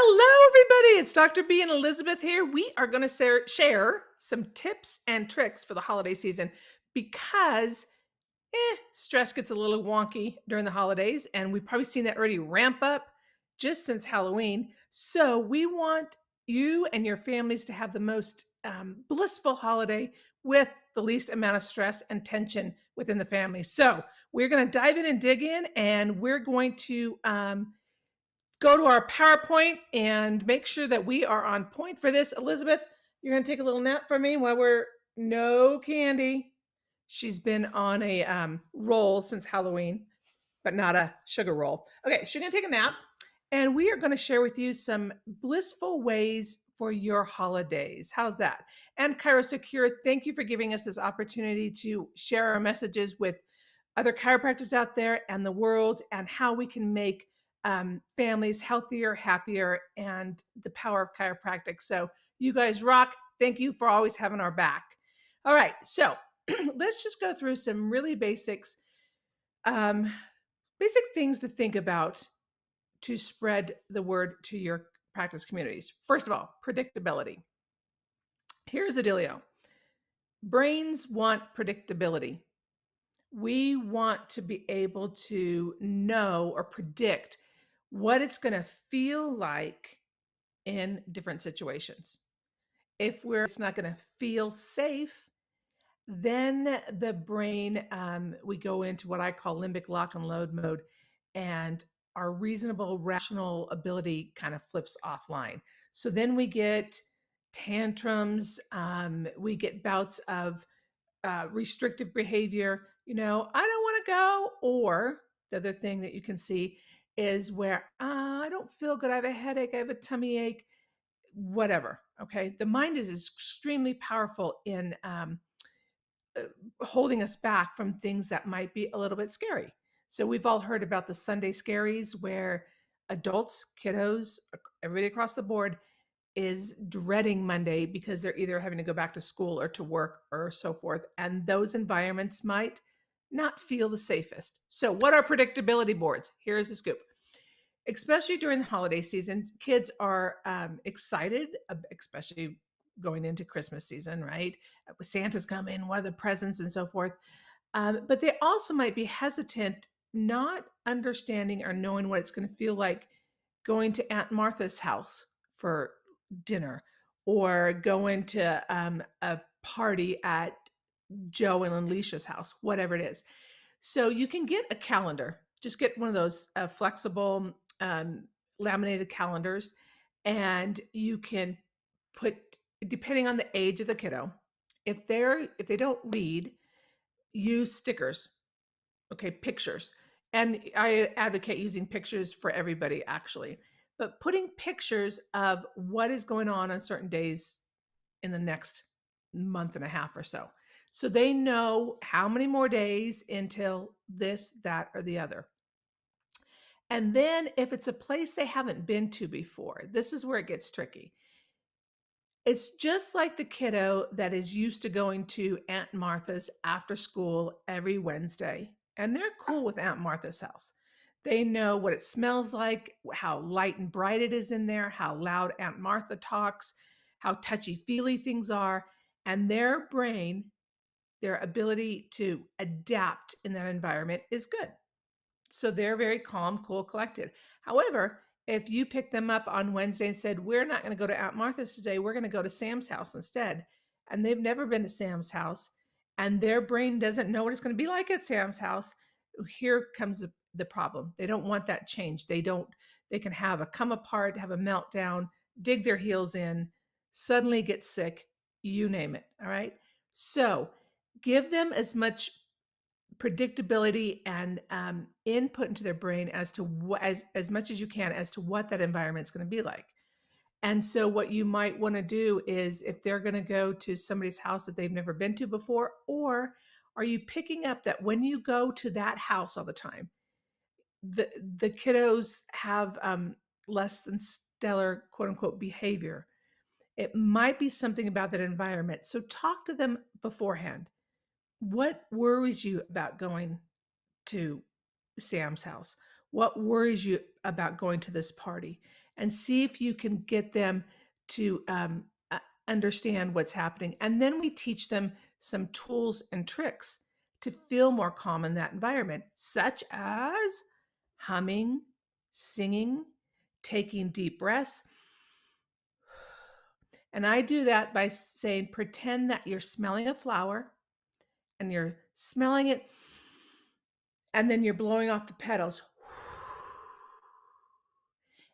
Hello, everybody. It's Dr. B and Elizabeth here. We are going to share some tips and tricks for the holiday season because stress gets a little wonky during the holidays, and we've probably seen that already ramp up just since Halloween. So we want you and your families to have the most blissful holiday with the least amount of stress and tension within the family. So we're going to dive in and dig in, and we're going to go to our PowerPoint and make sure that we are on point for this. Elizabeth, you're going to take a little nap for me while we're no candy. She's been on a roll since Halloween, but not a sugar roll. Okay, she's going to take a nap, and we are going to share with you some blissful ways for your holidays. How's that? And ChiroSecure, thank you for giving us this opportunity to share our messages with other chiropractors out there and the world, and how we can make families healthier, happier, and the power of chiropractic. So you guys rock. Thank you for always having our back. All right, so let's just go through some really basic things to think about to spread the word to your practice communities. First of all, predictability. Here's the dealio. Brains want predictability. We want to be able to know or predict what it's going to feel like in different situations. If it's not going to feel safe, then the brain, we go into what I call limbic lock and load mode, and our reasonable, rational ability kind of flips offline. So then we get tantrums, we get bouts of restrictive behavior. I don't want to go. Or the other thing that you can see is where I don't feel good. I have a headache. I have a tummy ache, whatever. Okay. The mind is extremely powerful in holding us back from things that might be a little bit scary. So we've all heard about the Sunday scaries where adults, kiddos, everybody across the board is dreading Monday because they're either having to go back to school or to work or so forth. And those environments might not feel the safest. So what are predictability boards? Here's the scoop. Especially during the holiday seasons, kids are excited, especially going into Christmas season, right? Santa's coming, what are the presents and so forth. But they also might be hesitant, not understanding or knowing what it's going to feel like going to Aunt Martha's house for dinner, or going to a party at Joe and Alicia's house, whatever it is. So you can get a calendar. Just get one of those flexible laminated calendars, and you can put, depending on the age of the kiddo, if they don't read, use stickers. Okay, pictures. And I advocate using pictures for everybody, actually. But putting pictures of what is going on certain days in the next month and a half or so. So they know how many more days until this, that, or the other. And then if it's a place they haven't been to before, this is where it gets tricky. It's just like the kiddo that is used to going to Aunt Martha's after school every Wednesday, and they're cool with Aunt Martha's house. They know what it smells like, how light and bright it is in there, how loud Aunt Martha talks, how touchy-feely things are, and their brain, their ability to adapt in that environment is good. So they're very calm, cool, collected. However, if you pick them up on Wednesday and said, we're not going to go to Aunt Martha's today, we're going to go to Sam's house instead, and they've never been to Sam's house, and their brain doesn't know what it's going to be like at Sam's house, here comes the problem. They don't want that change. They can have a come apart, have a meltdown, dig their heels in, suddenly get sick, you name it. All right. So give them as much predictability and input into their brain as to as much as you can as to what that environment's going to be like. And so what you might want to do is, if they're going to go to somebody's house that they've never been to before, or are you picking up that when you go to that house all the time, the kiddos have less than stellar, quote unquote, behavior? It might be something about that environment. So talk to them beforehand. What worries you about going to Sam's house? What worries you about going to this party? and see if you can get them to understand what's happening. And then we teach them some tools and tricks to feel more calm in that environment, such as humming, singing, taking deep breaths. And I do that by saying, pretend that you're smelling a flower and you're smelling it, and then you're blowing off the petals.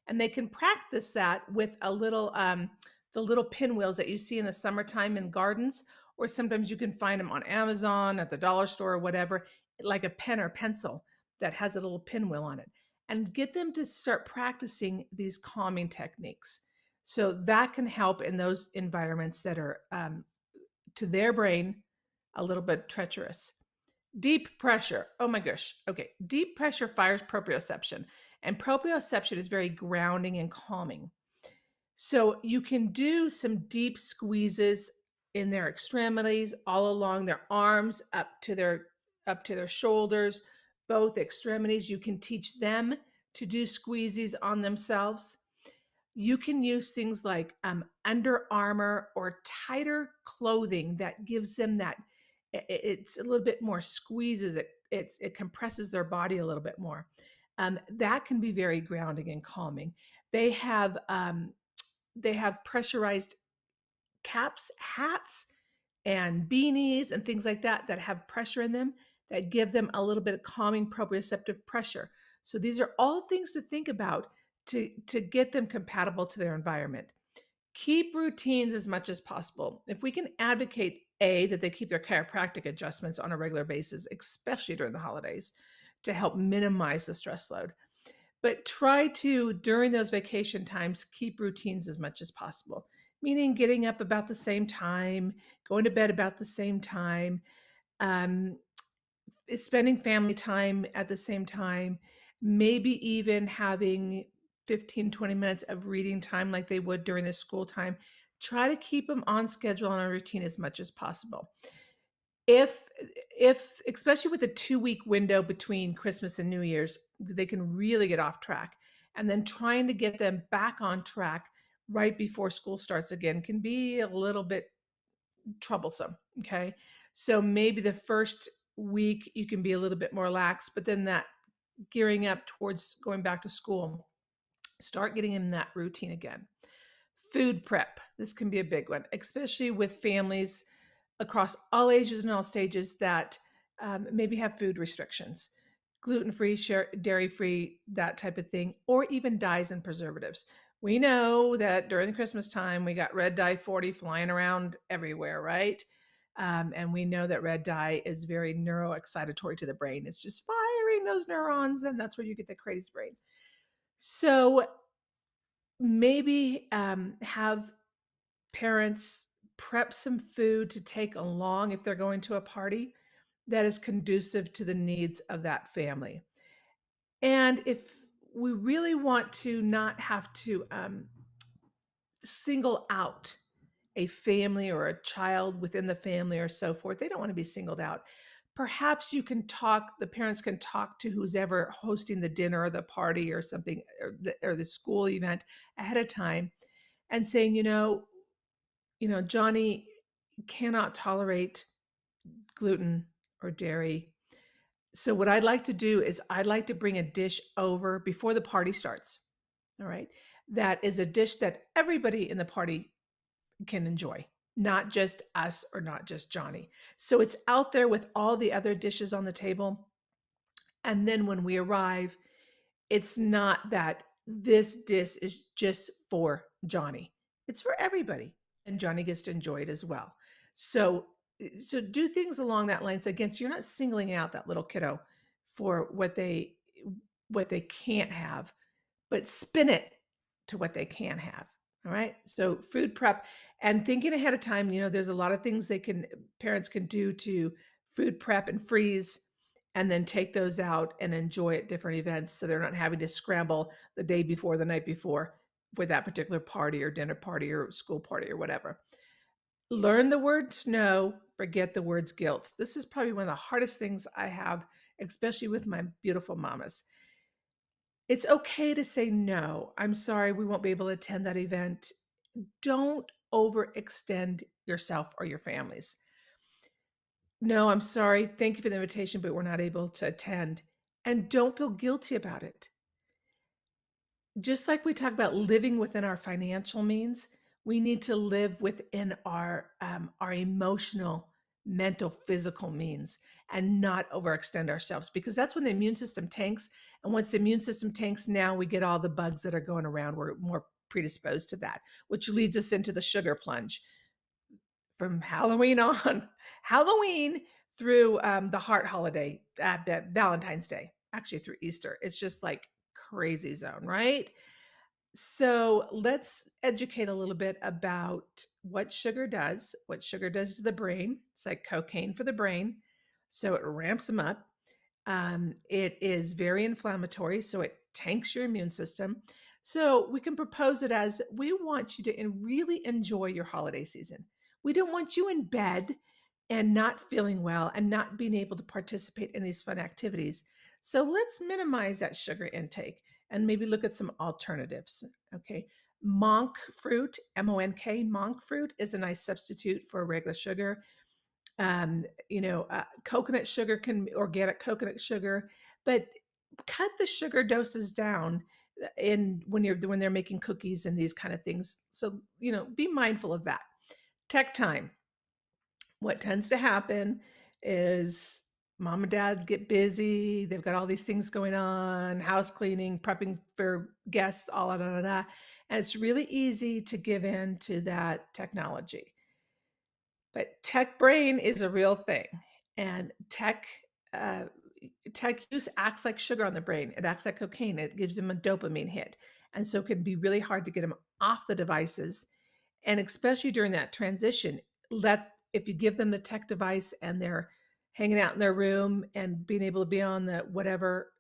And they can practice that with the little pinwheels that you see in the summertime in gardens, or sometimes you can find them on Amazon at the dollar store or whatever, like a pen or pencil that has a little pinwheel on it, and get them to start practicing these calming techniques. So that can help in those environments that are to their brain a little bit treacherous. Deep pressure. Oh my gosh. Okay. Deep pressure fires proprioception, and proprioception is very grounding and calming. So you can do some deep squeezes in their extremities, all along their arms, up to their shoulders, both extremities. You can teach them to do squeezies on themselves. You can use things like Under Armour or tighter clothing that gives them that. It's a little bit more squeezes. It compresses their body a little bit more. That can be very grounding and calming. They have pressurized caps, hats, and beanies and things like that that have pressure in them that give them a little bit of calming proprioceptive pressure. So these are all things to think about to get them compatible to their environment. Keep routines as much as possible. If we can advocate that they keep their chiropractic adjustments on a regular basis, especially during the holidays, to help minimize the stress load. But try to, during those vacation times, keep routines as much as possible, meaning getting up about the same time, going to bed about the same time, um, spending family time at the same time, maybe even having 15, 20 minutes of reading time like they would during the school time. Try to keep them on schedule and on a routine as much as possible. If if especially with a 2-week window between Christmas and New Year's, they can really get off track. And then trying to get them back on track right before school starts again can be a little bit troublesome. Okay. So maybe the first week you can be a little bit more lax, but then that gearing up towards going back to school, start getting in that routine again. Food prep. This can be a big one, especially with families across all ages and all stages that maybe have food restrictions, gluten-free, dairy-free, that type of thing, or even dyes and preservatives. We know that during the Christmas time, we got red dye 40 flying around everywhere, right? And we know that red dye is very neuroexcitatory to the brain. It's just firing those neurons, and that's where you get the crazy brain. So maybe have parents prep some food to take along if they're going to a party that is conducive to the needs of that family. And if we really want to not have to single out a family or a child within the family or so forth, they don't want to be singled out. Perhaps the parents can talk to who's ever hosting the dinner or the party or something, or the school event ahead of time, and saying, Johnny cannot tolerate gluten or dairy. So what I'd like to do is I'd like to bring a dish over before the party starts. All right. That is a dish that everybody in the party can enjoy, not just us or not just Johnny. So it's out there with all the other dishes on the table. And then when we arrive, it's not that this dish is just for Johnny. It's for everybody, and Johnny gets to enjoy it as well. So so do things along that line. So again, so you're not singling out that little kiddo for what they can't have, but spin it to what they can have. All right. So food prep and thinking ahead of time, there's a lot of things parents can do to food prep and freeze and then take those out and enjoy at different events. So they're not having to scramble the day before, the night before for that particular party or dinner party or school party or whatever. Learn the words no, forget the words guilt. This is probably one of the hardest things I have, especially with my beautiful mamas. It's okay to say, "No, I'm sorry, we won't be able to attend that event." Don't overextend yourself or your families. "No, I'm sorry. Thank you for the invitation, but we're not able to attend." And don't feel guilty about it. Just like we talk about living within our financial means, we need to live within our emotional, mental, physical means and not overextend ourselves, because that's when the immune system tanks. And once the immune system tanks, now we get all the bugs that are going around. We're more predisposed to that, which leads us into the sugar plunge from Halloween on, Halloween through the heart holiday, Valentine's Day, actually through Easter. It's just like crazy zone, right? So let's educate a little bit about what sugar does to the brain. It's like cocaine for the brain. So it ramps them up. It is very inflammatory, so it tanks your immune system. So we can propose it as, we want you to really enjoy your holiday season. We don't want you in bed and not feeling well and not being able to participate in these fun activities. So let's minimize that sugar intake and maybe look at some alternatives. Okay. Monk fruit, MONK, monk fruit is a nice substitute for regular sugar. Coconut sugar can organic coconut sugar, but cut the sugar doses down in when they're making cookies and these kind of things. So, be mindful of that. Tech time. What tends to happen is mom and dad get busy. They've got all these things going on, house cleaning, prepping for guests, all da da da. And it's really easy to give in to that technology. But tech brain is a real thing, and uh, tech use acts like sugar on the brain. It acts like cocaine. It gives them a dopamine hit, and so it can be really hard to get them off the devices. And especially during that transition, let if you give them the tech device and they're hanging out in their room and being able to be on the whatever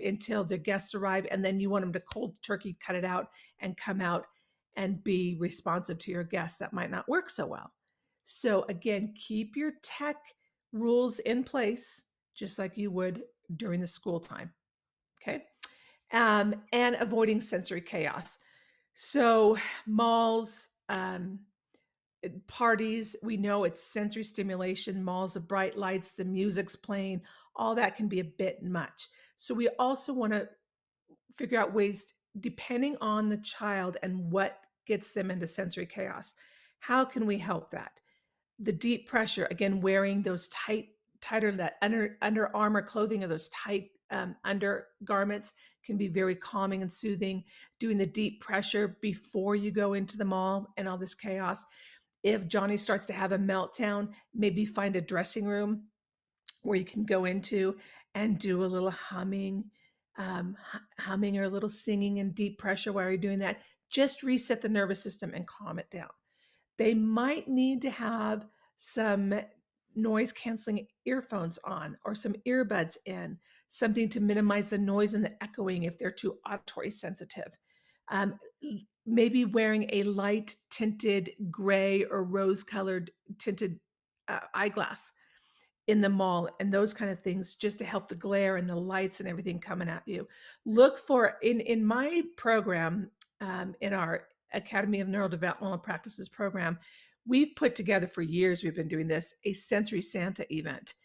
until the guests arrive, and then you want them to cold turkey cut it out and come out and be responsive to your guests, that might not work so well. So again, keep your tech rules in place just like you would during the school time. Okay. And avoiding sensory chaos. So malls, parties, we know it's sensory stimulation, malls of bright lights, the music's playing, all that can be a bit much. So we also want to figure out ways, depending on the child and what gets them into sensory chaos. How can we help that? The deep pressure, again, wearing those tighter, that under armor clothing or those tight undergarments can be very calming and soothing. Doing the deep pressure before you go into the mall and all this chaos. If Johnny starts to have a meltdown, maybe find a dressing room where you can go into and do a little humming or a little singing and deep pressure while you're doing that. Just reset the nervous system and calm it down. They might need to have some noise canceling earphones on or some earbuds in, something to minimize the noise and the echoing if they're too auditory sensitive. Um, Maybe wearing a light tinted gray or rose colored tinted eyeglass in the mall and those kind of things, just to help the glare and the lights and everything coming at you. Look for in my program, in our Academy of Neurodevelopmental Practices program, we've put together for years, we've been doing this, a sensory Santa event,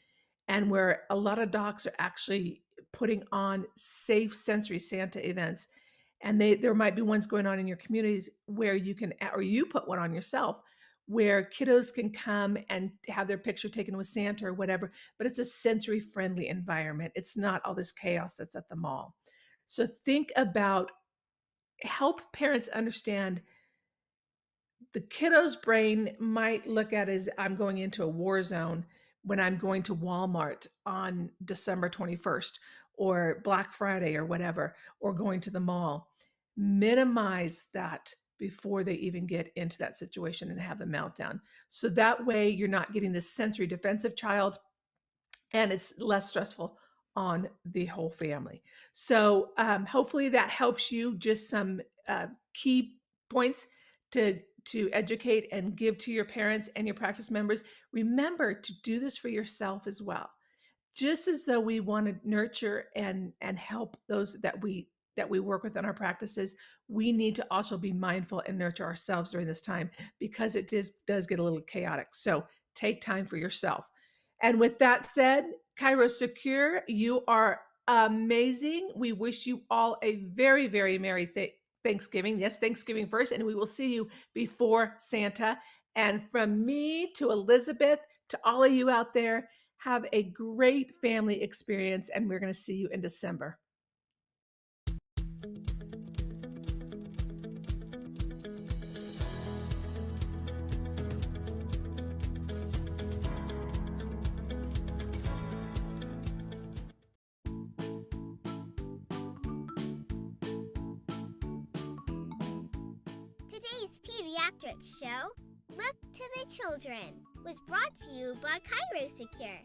and where a lot of docs are actually putting on safe sensory Santa events. And there might be ones going on in your communities where you can, or you put one on yourself, where kiddos can come and have their picture taken with Santa or whatever, but it's a sensory friendly environment. It's not all this chaos that's at the mall. So think about, help parents understand the kiddo's brain might look at it as, I'm going into a war zone when I'm going to Walmart on December 21st or Black Friday or whatever, or going to the mall. Minimize that before they even get into that situation and have a meltdown. So that way you're not getting this sensory defensive child, and it's less stressful on the whole family. So hopefully that helps you, just some key points to educate and give to your parents and your practice members. Remember to do this for yourself as well. Just as though we want to nurture and help those that we that we work with in our practices, we need to also be mindful and nurture ourselves during this time because it does get a little chaotic. So take time for yourself. And with that said, ChiroSecure, you are amazing. We wish you all a very, very Merry Thanksgiving. Yes, Thanksgiving first, and we will see you before Santa. And from me to Elizabeth, to all of you out there, have a great family experience, and we're going to see you in December. Today's Pediatric show, Look to the Children, was brought to you by ChiroSecure.